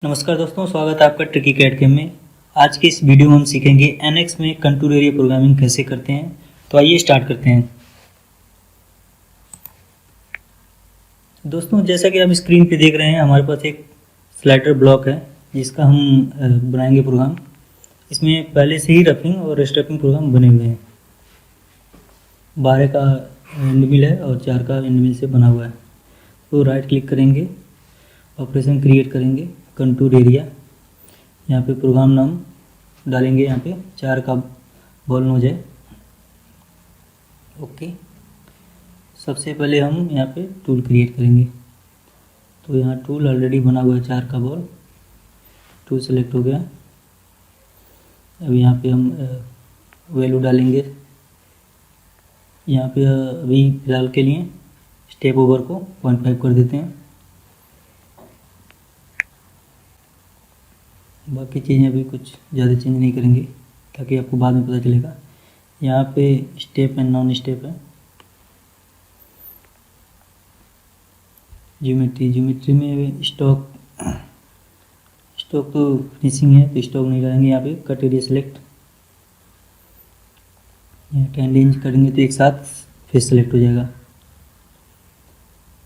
नमस्कार दोस्तों, स्वागत है आपका ट्रिकी कैड गेम में। आज की इस वीडियो में हम सीखेंगे एनएक्स में कंटूर एरिया प्रोग्रामिंग कैसे करते हैं। तो आइए स्टार्ट करते हैं। दोस्तों, जैसा कि आप स्क्रीन पे देख रहे हैं, हमारे पास एक स्लाइडर ब्लॉक है जिसका हम बनाएंगे प्रोग्राम। इसमें पहले से ही रफिंग और स्टेपिंग प्रोग्राम बने हुए हैं। 12 का एंड मिल है और 4 का एंड मिल से बना हुआ है। तो राइट क्लिक करेंगे, ऑपरेशन क्रिएट करेंगे, कंटूर एरिया। यहाँ पे प्रोग्राम नाम डालेंगे, यहाँ पे 4 का बॉल नोज है। ओके, सबसे पहले हम यहाँ पे टूल क्रिएट करेंगे। तो यहाँ टूल ऑलरेडी बना हुआ है, 4 का बॉल। टूल सेलेक्ट हो गया। अब यहाँ पे हम वैल्यू डालेंगे। यहाँ पे अभी फिलहाल के लिए स्टेप ओवर को 0.5 कर देते हैं। बाकी चीज़ें अभी कुछ ज़्यादा चेंज नहीं करेंगे ताकि आपको बाद में पता चलेगा। यहाँ पे स्टेप एंड नॉन स्टेप है। ज्योमेट्री में स्टॉक तो फिनिशिंग है, तो स्टॉक नहीं डालेंगे। यहाँ पे कट एरिया सेलेक्ट, यहाँ 10 इंच करेंगे तो एक साथ फेस सेलेक्ट हो जाएगा।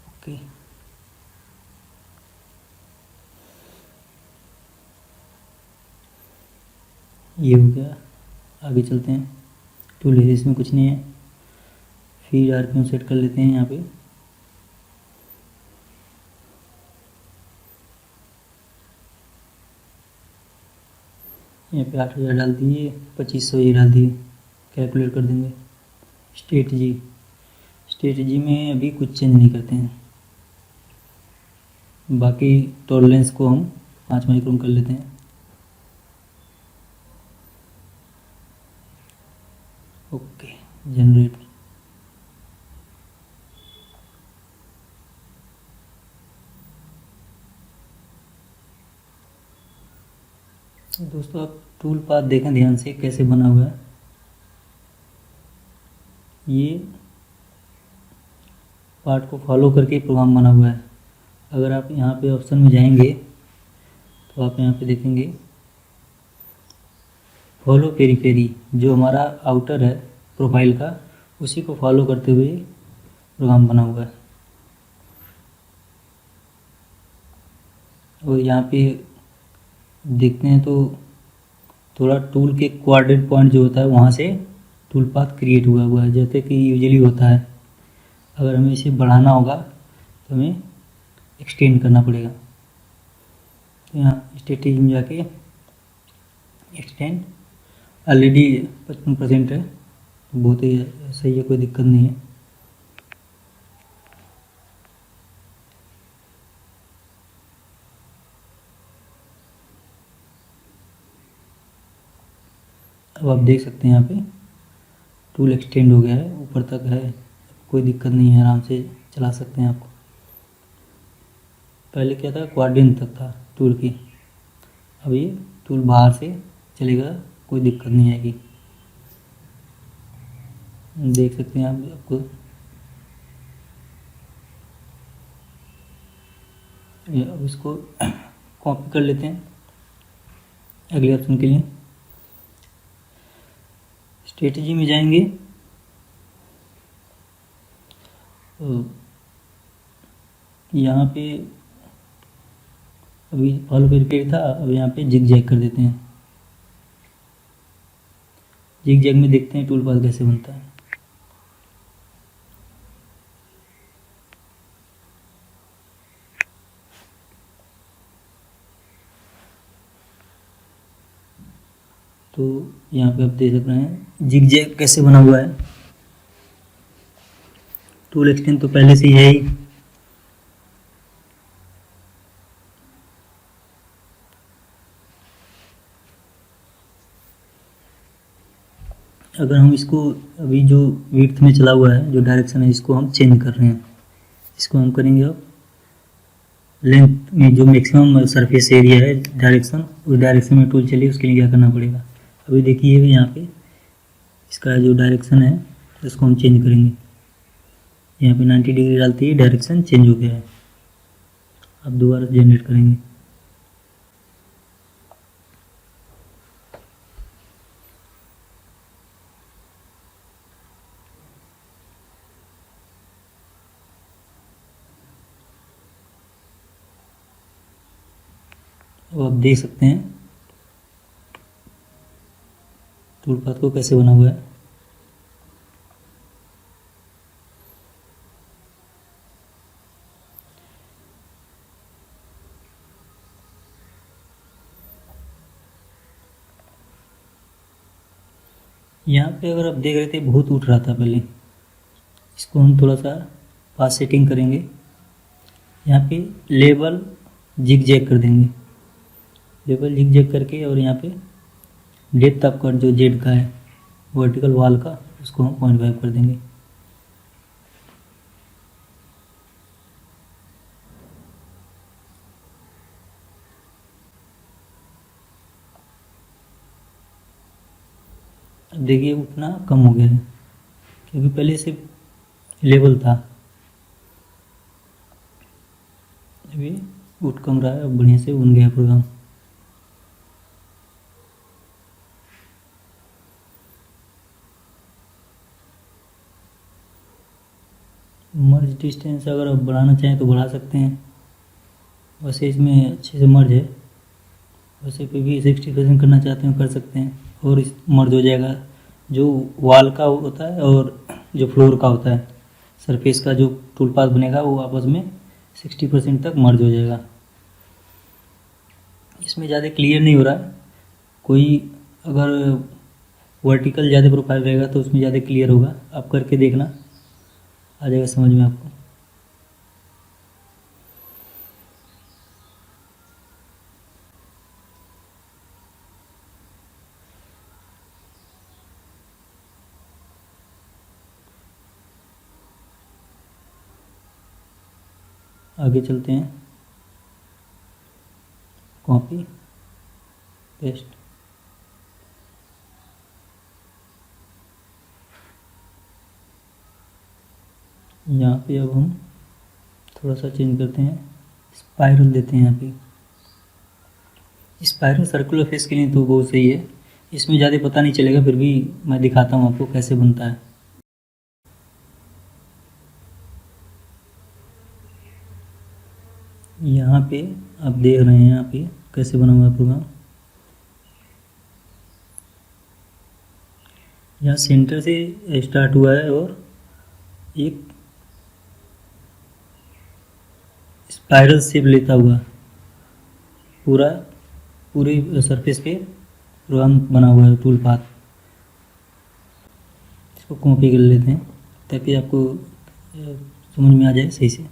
ओके, ये हो गया। आगे चलते हैं। टूल है, इसमें कुछ नहीं है। फिर आरपीएम सेट कर लेते हैं। यहाँ पे यहाँ पे 8000 डाल दिए, 2500 ये डाल दिए। कैलकुलेट कर देंगे। स्ट्रेटजी में अभी कुछ चेंज नहीं करते हैं। बाकी टॉलरेंस को हम 5 माइक्रोन कर लेते हैं। Okay, generate. दोस्तों, आप टूल पाथ देखें ध्यान से कैसे बना हुआ है। ये पार्ट को फॉलो करके प्रोग्राम बना हुआ है। अगर आप यहाँ पे ऑप्शन में जाएंगे तो आप यहाँ पे देखेंगे फॉलो पेरी, जो हमारा आउटर है प्रोफाइल का, उसी को फॉलो करते हुए प्रोग्राम बना हुआ है। और यहाँ पे देखते हैं तो थोड़ा टूल के कोऑर्डिनेट पॉइंट जो होता है वहाँ से टूल पाथ क्रिएट हुआ है, जैसे कि यूजुअली होता है। अगर हमें इसे बढ़ाना होगा तो हमें एक्सटेंड करना पड़ेगा। तो यहाँ स्ट्रेटजी में जाके एक्सटेंड, ऑलरेडी 55% है, तो बहुत ही सही है, कोई दिक्कत नहीं है। अब आप देख सकते हैं यहाँ पे टूल एक्सटेंड हो गया है, ऊपर तक है, कोई दिक्कत नहीं है, आराम से चला सकते हैं आपको। पहले क्या था, कोऑर्डिनेट तक था टूल की, अब ये टूल बाहर से चलेगा, कोई दिक्कत नहीं आएगी। देख सकते हैं आप आपको अब इसको कॉपी कर लेते हैं अगले ऑप्शन के लिए। स्ट्रेटजी में जाएंगे, यहाँ पे अभी फॉलो पेरिफेरी था, अब यहाँ पे जिग जैग कर देते हैं। जिग जैग में देखते हैं टूल पाथ कैसे बनता है। तो यहाँ पे आप देख सक रहे हैं जिग जैग कैसे बना हुआ है। टूल एक्सटेंड तो पहले से ही है ही। अगर हम इसको अभी जो विड्थ में चला हुआ है, जो डायरेक्शन है, इसको हम चेंज कर रहे हैं। इसको हम करेंगे अब लेंथ में, जो मैक्सिमम सरफेस एरिया है डायरेक्शन, उस डायरेक्शन में टूल चलिए, उसके लिए क्या करना पड़ेगा। अभी देखिए यहाँ पे इसका जो डायरेक्शन है इसको हम चेंज करेंगे। यहाँ पे 90 डिग्री डालते ही डायरेक्शन चेंज हो गया है। अब दोबारा जनरेट करेंगे। अब आप देख सकते हैं टूल पाथ को कैसे बना हुआ है। यहाँ पे अगर आप देख रहे थे बहुत उठ रहा था पहले, इसको हम थोड़ा सा पास सेटिंग करेंगे। यहाँ पे लेवल जिग जैग कर देंगे, लेवल जिग जैग करके, और यहाँ पे डेप्थ आपका जो जेड का है वर्टिकल वाल का, उसको हम 0.5 कर देंगे। अब देखिए उठना कम हो गया है, क्योंकि पहले सिर्फ लेवल था, अभी उठ कम रहा है, अब बढ़िया से बन गया प्रोग्राम। मर्ज डिस्टेंस अगर आप बढ़ाना चाहें तो बढ़ा सकते हैं, वैसे इसमें अच्छे से मर्ज है। वैसे पे भी 60% करना चाहते हैं कर सकते हैं, और इस मर्ज हो जाएगा जो वॉल का होता है और जो फ्लोर का होता है, सरफेस का जो टूल पाथ बनेगा वो आपस में 60% तक मर्ज हो जाएगा। इसमें ज़्यादा क्लियर नहीं हो रहा है, कोई अगर वर्टिकल ज़्यादा प्रोफाइल रहेगा तो उसमें ज़्यादा क्लियर होगा, आप करके देखना, आ जाएगा समझ में आपको। आगे चलते हैं, कॉपी पेस्ट, यहाँ पे अब हम थोड़ा सा चेंज करते हैं, स्पाइरल देते हैं यहाँ पे। स्पाइरल सर्कुलर फेस के लिए तो बहुत सही है, इसमें ज़्यादा पता नहीं चलेगा, फिर भी मैं दिखाता हूँ आपको कैसे बनता है। यहाँ पे आप देख रहे हैं यहाँ पे कैसे बना हुआ है प्रोग्राम। यहाँ सेंटर से स्टार्ट हुआ है और एक स्पाइरल शेप लेता हुआ पूरे सरफेस पे प्रोग्राम बना हुआ है टूल पाथ। इसको कॉपी कर लेते हैं ताकि आपको समझ में आ जाए सही से।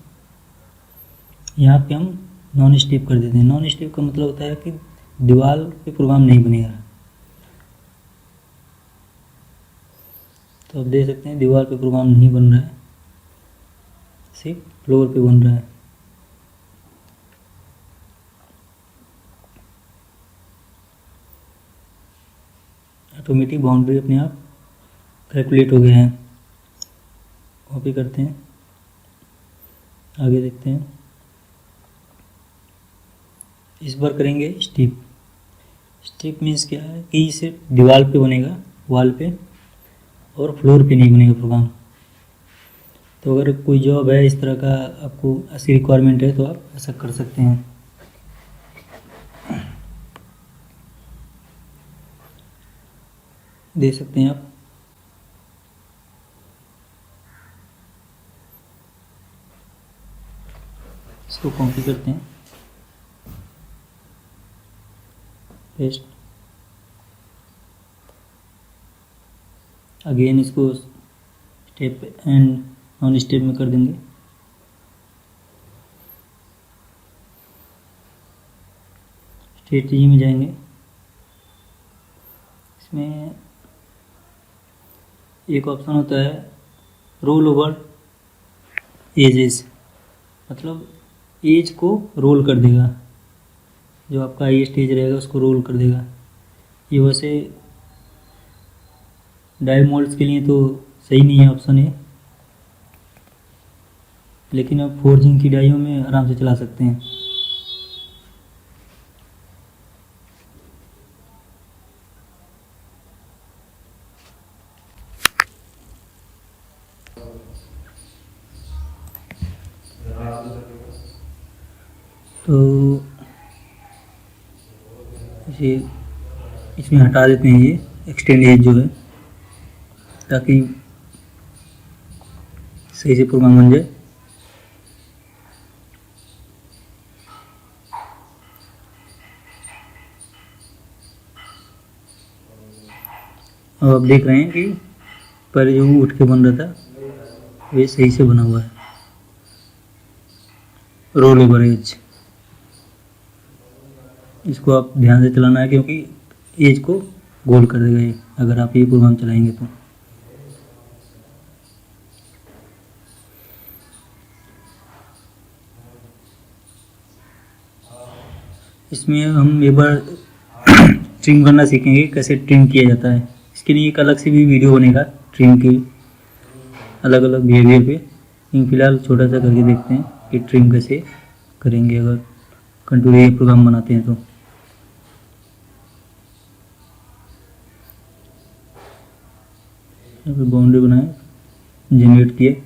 यहाँ पे हम नॉन स्टिप कर देते हैं। नॉन स्टिप का मतलब होता है कि दीवार पे प्रोग्राम नहीं बनेगा। तो आप देख सकते हैं दीवार पे प्रोग्राम नहीं बन रहा है, सिर्फ फ्लोर पे बन रहा है। ऑटोमेटिक बाउंड्री अपने आप कैलकुलेट हो गया है। कॉपी करते हैं, आगे देखते हैं। इस बार करेंगे स्टिप। स्टिप मीन्स क्या है कि सिर्फ दीवार पे बनेगा, वॉल पे, और फ्लोर पे नहीं बनेगा प्रोग्राम। तो अगर कोई जॉब है इस तरह का, आपको ऐसी रिक्वायरमेंट है, तो आप ऐसा कर सकते हैं। देख सकते हैं आप। इसको कॉपी करते हैं, पेस्ट, अगेन इसको स्टेप एंड नॉन स्टेप में कर देंगे। स्ट्रेटजी में जाएंगे, इसमें एक ऑप्शन होता है रोल ओवर एजेस, मतलब एज को रोल कर देगा, जो आपका हाईएस्ट एज रहेगा उसको रोल कर देगा। ये वैसे डाई मोल्ड्स के लिए तो सही नहीं है ऑप्शन है, लेकिन आप फोर्जिंग की डाइयों में आराम से चला सकते हैं। तो इसे इसमें हटा देते हैं, ये एक्सटेंड एज जो है, ताकि सही से प्रोग्राम बन जाए। अब आप देख रहे हैं कि पहले जो उठ के बन रहा था वे सही से बना हुआ है। रोल ओवर एज, इसको आप ध्यान से चलाना है क्योंकि एज को गोल कर देगा ये, अगर आप ये प्रोग्राम चलाएंगे तो। इसमें हम एक बार ट्रिम करना सीखेंगे, कैसे ट्रिम किया जाता है। इसके लिए एक अलग से भी वीडियो बनेगा ट्रिम की, अलग अलग बिहेवियर पे। लेकिन फिलहाल छोटा सा करके देखते हैं कि ट्रिम कैसे करेंगे अगर कंट्रोल ये प्रोग्राम बनाते हैं तो। यहाँ पे बाउंड्री बनाए, जनरेट किए,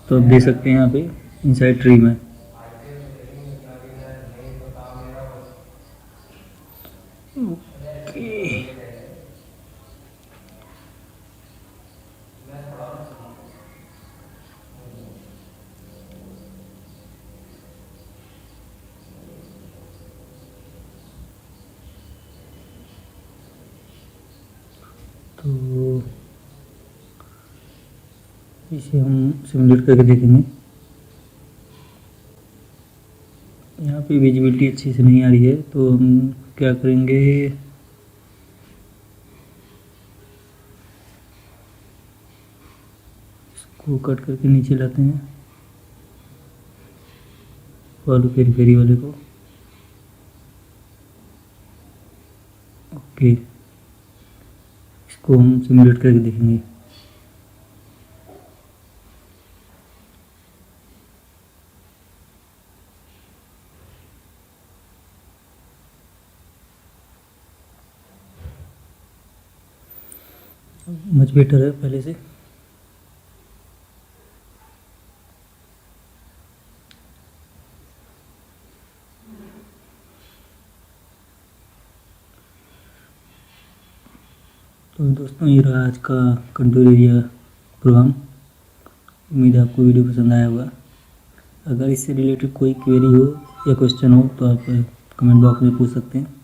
तो आप देख सकते हैं यहाँ पे इनसाइड ट्रिम है। तो इसे हम सिमुलेट करके देखेंगे। यहाँ पे विजिबिलिटी अच्छी से नहीं आ रही है, तो हम क्या करेंगे, इसको कट करके नीचे लाते हैं, वाले पेरी वाले को। ओके, इसको हम सिमुलेट करके देखेंगे। मच बेटर है पहले से। तो दोस्तों ये रहा आज का कंट्रोल एरिया प्रोग्राम। उम्मीद है आपको वीडियो पसंद आया होगा। अगर इससे रिलेटेड कोई क्वेरी हो या क्वेश्चन हो तो आप कमेंट बॉक्स में पूछ सकते हैं।